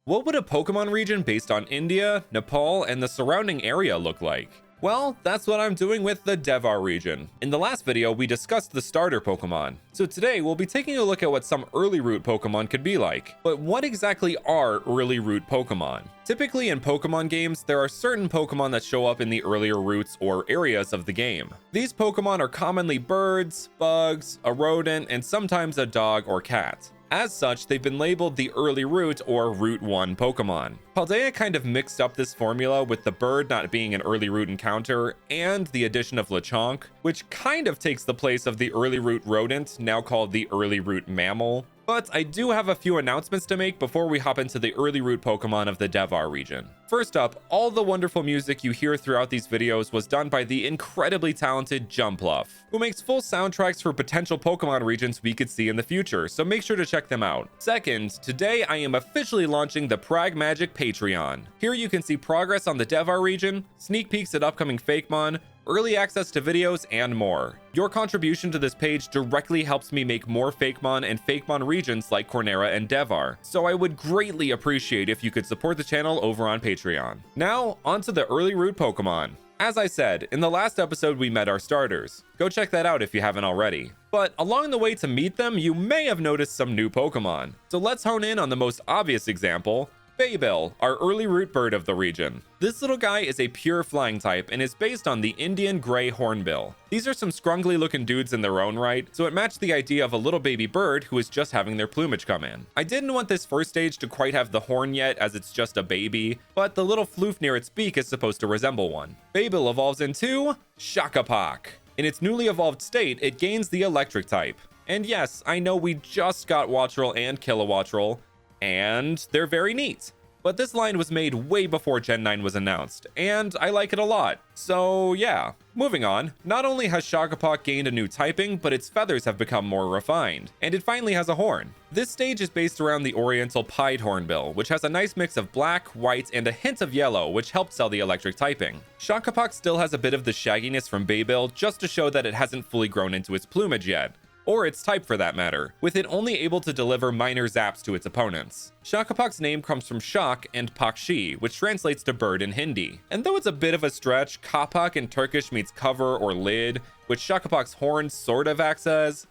What would a Pokemon region based on India, Nepal, and the surrounding area look like? Well, that's what I'm doing with the Devhar region. In the last video, we discussed the starter Pokemon. So today, we'll be taking a look at what some early route Pokemon could be like. But what exactly are early route Pokemon? Typically in Pokemon games, there are certain Pokemon that show up in the earlier routes or areas of the game. These Pokemon are commonly birds, bugs, a rodent, and sometimes a dog or cat. As such, they've been labeled the early route or Route 1 Pokemon. Paldea kind of mixed up this formula with the bird not being an early route encounter and the addition of Lechonk, which kind of takes the place of the early route rodent, now called the early route mammal. But I do have a few announcements to make before we hop into the early route Pokemon of the Devhar region. First up, all the wonderful music you hear throughout these videos was done by the incredibly talented Jumpluff, who makes full soundtracks for potential Pokemon regions we could see in the future, so make sure to check them out. Second, today I am officially launching the PragMagik Patreon. Here you can see progress on the Devhar region, sneak peeks at upcoming Fakemon, early access to videos, and more. Your contribution to this page directly helps me make more Fakemon and Fakemon regions like Cornera and Devhar, so I would greatly appreciate if you could support the channel over on Patreon. Now, onto the early route Pokemon. As I said, in the last episode we met our starters. Go check that out if you haven't already. But along the way to meet them, you may have noticed some new Pokemon. So let's hone in on the most obvious example, Baybil, our early route bird of the region. This little guy is a pure flying type and is based on the Indian gray hornbill. These are some scrungly looking dudes in their own right, so it matched the idea of a little baby bird who is just having their plumage come in. I didn't want this first stage to quite have the horn yet, as it's just a baby, but the little floof near its beak is supposed to resemble one. Baybil evolves into Shakapak. In its newly evolved state, it gains the electric type. And yes, I know we just got Wattrel and Kilowattrel, and they're very neat. But this line was made way before Gen 9 was announced, and I like it a lot. So yeah, moving on. Not only has Shakapak gained a new typing, but its feathers have become more refined, and it finally has a horn. This stage is based around the Oriental Pied Hornbill, which has a nice mix of black, white, and a hint of yellow, which helps sell the electric typing. Shakapak still has a bit of the shagginess from Baybil, just to show that it hasn't fully grown into its plumage yet. Or its type for that matter, with it only able to deliver minor zaps to its opponents. Shakapak's name comes from Shak and Pakshi, which translates to bird in Hindi. And though it's a bit of a stretch, Kapak in Turkish means cover or lid, which Shakapak's horn sort of acts as.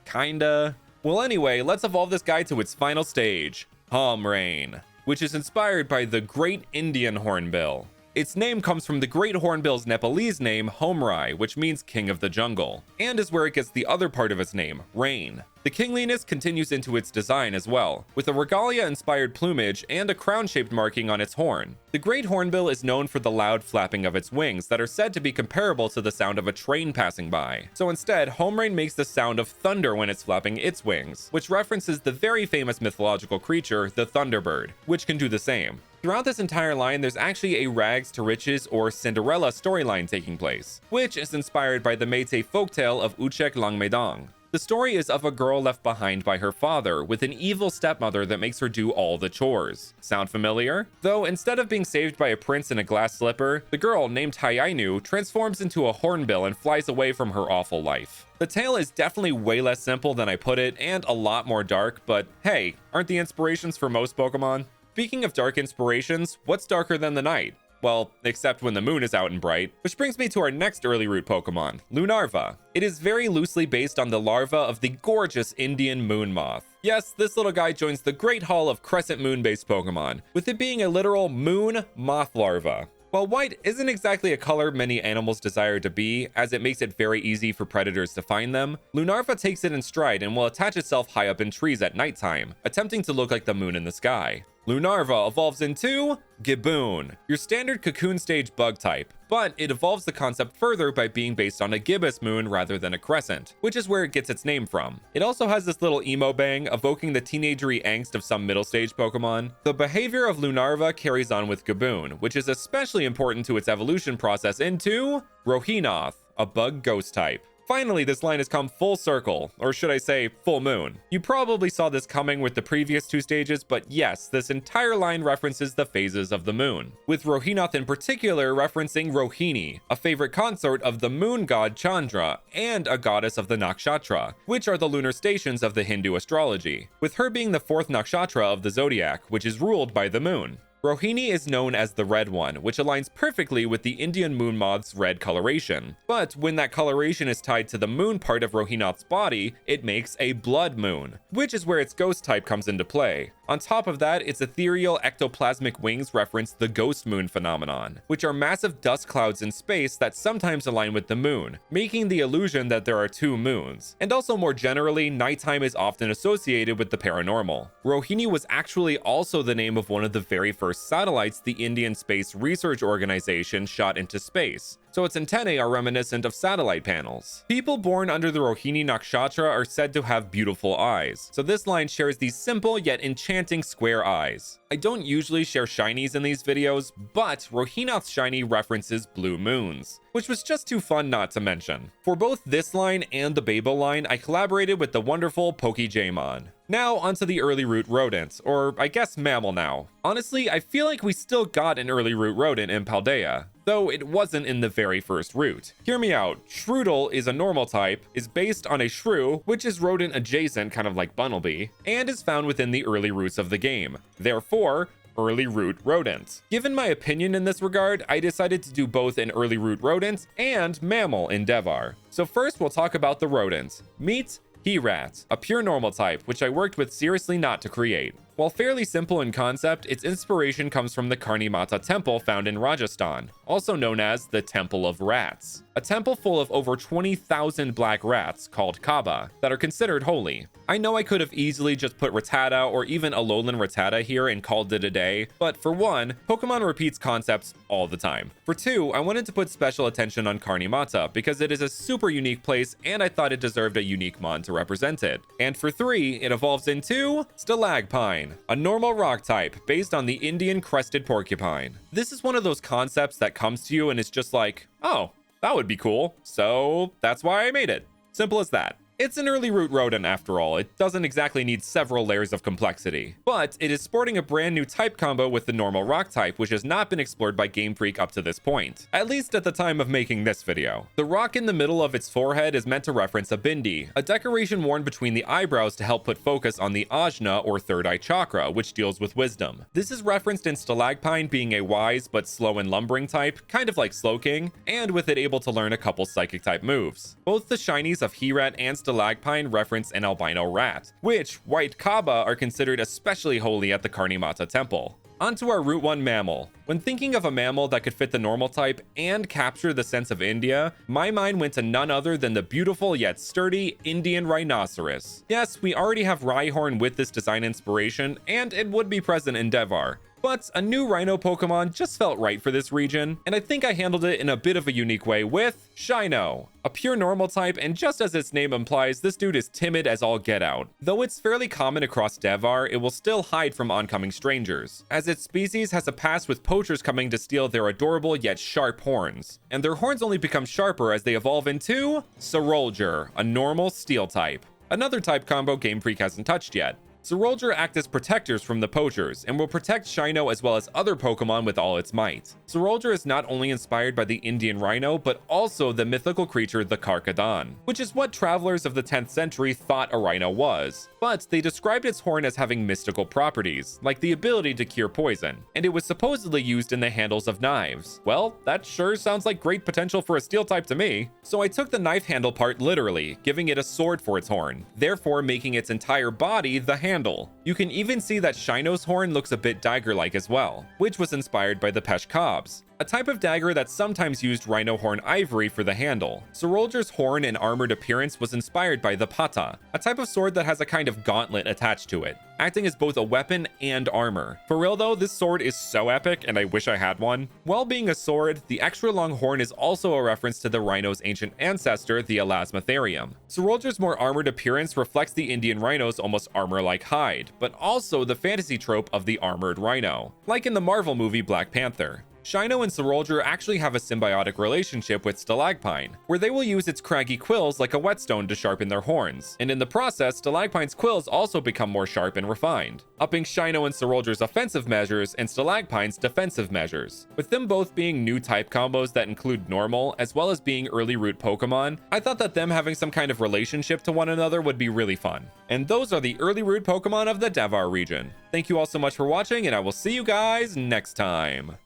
Kinda. Well anyway, let's evolve this guy to its final stage, Homrain, which is inspired by the Great Indian Hornbill. Its name comes from the Great Hornbill's Nepalese name, Homrai, which means King of the Jungle, and is where it gets the other part of its name, Rain. The kingliness continues into its design as well, with a regalia-inspired plumage and a crown-shaped marking on its horn. The Great Hornbill is known for the loud flapping of its wings that are said to be comparable to the sound of a train passing by. So instead, Homrain makes the sound of thunder when it's flapping its wings, which references the very famous mythological creature, the Thunderbird, which can do the same. Throughout this entire line, there's actually a rags to riches or Cinderella storyline taking place, which is inspired by the Meitei folktale of Uchek Langmedang. The story is of a girl left behind by her father with an evil stepmother that makes her do all the chores. Sound familiar? Though instead of being saved by a prince in a glass slipper, the girl, named Hayainu, transforms into a hornbill and flies away from her awful life. The tale is definitely way less simple than I put it and a lot more dark, but hey, aren't the inspirations for most Pokemon? Speaking of dark inspirations, what's darker than the night? Well, except when the moon is out and bright. Which brings me to our next early route Pokemon, Lunarva. It is very loosely based on the larva of the gorgeous Indian moon moth. Yes, this little guy joins the Great Hall of crescent moon-based Pokemon, with it being a literal moon moth larva. While white isn't exactly a color many animals desire to be, as it makes it very easy for predators to find them, Lunarva takes it in stride and will attach itself high up in trees at nighttime, attempting to look like the moon in the sky. Lunarva evolves into Giboon, your standard cocoon stage bug type, but it evolves the concept further by being based on a gibbous moon rather than a crescent, which is where it gets its name from. It also has this little emo bang, evoking the teenagery angst of some middle stage Pokemon. The behavior of Lunarva carries on with Giboon, which is especially important to its evolution process into Rohinoth, a bug ghost type. Finally, this line has come full circle, or should I say, full moon. You probably saw this coming with the previous 2 stages, but yes, this entire line references the phases of the moon, with Rohinath in particular referencing Rohini, a favorite consort of the moon god Chandra, and a goddess of the nakshatra, which are the lunar stations of the Hindu astrology, with her being the 4th nakshatra of the zodiac, which is ruled by the moon. Rohini is known as the Red One, which aligns perfectly with the Indian moon moth's red coloration. But when that coloration is tied to the moon part of Rohinath's body, it makes a blood moon, which is where its ghost type comes into play. On top of that, its ethereal ectoplasmic wings reference the ghost moon phenomenon, which are massive dust clouds in space that sometimes align with the moon, making the illusion that there are 2 moons. And also more generally, nighttime is often associated with the paranormal. Rohini was actually also the name of one of the very first satellites the Indian Space Research Organization shot into space, so its antennae are reminiscent of satellite panels. People born under the Rohini nakshatra are said to have beautiful eyes, so this line shares these simple yet enchanting square eyes. I don't usually share shinies in these videos, but Rohinath's shiny references blue moons, which was just too fun not to mention. For both this line and the Babel line, I collaborated with the wonderful PokeJamon. Now onto the early root rodent, or I guess mammal now. Honestly, I feel like we still got an early root rodent in Paldea, though it wasn't in the very first route. Hear me out, Shroodle is a normal type, is based on a shrew, which is rodent adjacent, kind of like Bunnelby, and is found within the early roots of the game. Therefore, early root rodent. Given my opinion in this regard, I decided to do both an early root rodent and mammal in Devhar. So first we'll talk about the rodent. Meet He-Rat, a pure normal type, which I worked with seriously not to create. While fairly simple in concept, its inspiration comes from the Karni Mata temple found in Rajasthan, also known as the Temple of Rats, a temple full of over 20,000 black rats called Kaaba that are considered holy. I know I could have easily just put Rattata or even Alolan Rattata here and called it a day, but for one, Pokemon repeats concepts all the time. For two, I wanted to put special attention on Karni Mata because it is a super unique place and I thought it deserved a unique mon to represent it. And for three, it evolves into Stalagpine, a normal rock type based on the Indian crested porcupine. This is one of those concepts that comes to you and it's just like, oh, that would be cool, so that's why I made it. Simple as that. It's an early root rodent after all, it doesn't exactly need several layers of complexity. But it is sporting a brand new type combo with the normal rock type, which has not been explored by Game Freak up to this point, at least at the time of making this video. The rock in the middle of its forehead is meant to reference a bindi, a decoration worn between the eyebrows to help put focus on the ajna or third eye chakra, which deals with wisdom. This is referenced in Stalagpine being a wise but slow and lumbering type, kind of like Slowking, and with it able to learn a couple psychic type moves. Both the shinies of He-Rat and Stalagpine reference an albino rat, which white Kaaba are considered especially holy at the Karni Mata temple. Onto our Route 1 mammal. When thinking of a mammal that could fit the normal type and capture the sense of India, my mind went to none other than the beautiful yet sturdy Indian rhinoceros. Yes, we already have Rhyhorn with this design inspiration, and it would be present in Devhar. But a new Rhino Pokemon just felt right for this region, and I think I handled it in a bit of a unique way with Shino, a pure normal type, and just as its name implies, this dude is timid as all get out. Though it's fairly common across Devhar, it will still hide from oncoming strangers, as its species has a past with poachers coming to steal their adorable yet sharp horns, and their horns only become sharper as they evolve into Sorolger, a normal steel type. Another type combo Game Freak hasn't touched yet. Sorolger act as protectors from the poachers and will protect Shino as well as other Pokemon with all its might. Sorolger is not only inspired by the Indian rhino, but also the mythical creature the Karkadon, which is what travelers of the 10th century thought a rhino was. But they described its horn as having mystical properties, like the ability to cure poison, and it was supposedly used in the handles of knives. Well, that sure sounds like great potential for a steel type to me. So I took the knife handle part literally, giving it a sword for its horn, therefore making its entire body the handle. You can even see that Shino's horn looks a bit dagger-like as well, which was inspired by the Peshkabs, a type of dagger that sometimes used rhino horn ivory for the handle. Sorolger's horn and armored appearance was inspired by the Pata, a type of sword that has a kind of gauntlet attached to it, acting as both a weapon and armor. For real though, this sword is so epic and I wish I had one. While being a sword, the extra long horn is also a reference to the rhino's ancient ancestor, the Elasmotherium. Sorolger's more armored appearance reflects the Indian rhino's almost armor-like hide, but also the fantasy trope of the armored rhino, like in the Marvel movie Black Panther. Shino and Sorolger actually have a symbiotic relationship with Stalagpine, where they will use its craggy quills like a whetstone to sharpen their horns, and in the process, Stalagpine's quills also become more sharp and refined, upping Shino and Sorolger's offensive measures and Stalagpine's defensive measures. With them both being new type combos that include normal, as well as being early root Pokemon, I thought that them having some kind of relationship to one another would be really fun. And those are the early root Pokemon of the Devhar region. Thank you all so much for watching, and I will see you guys next time.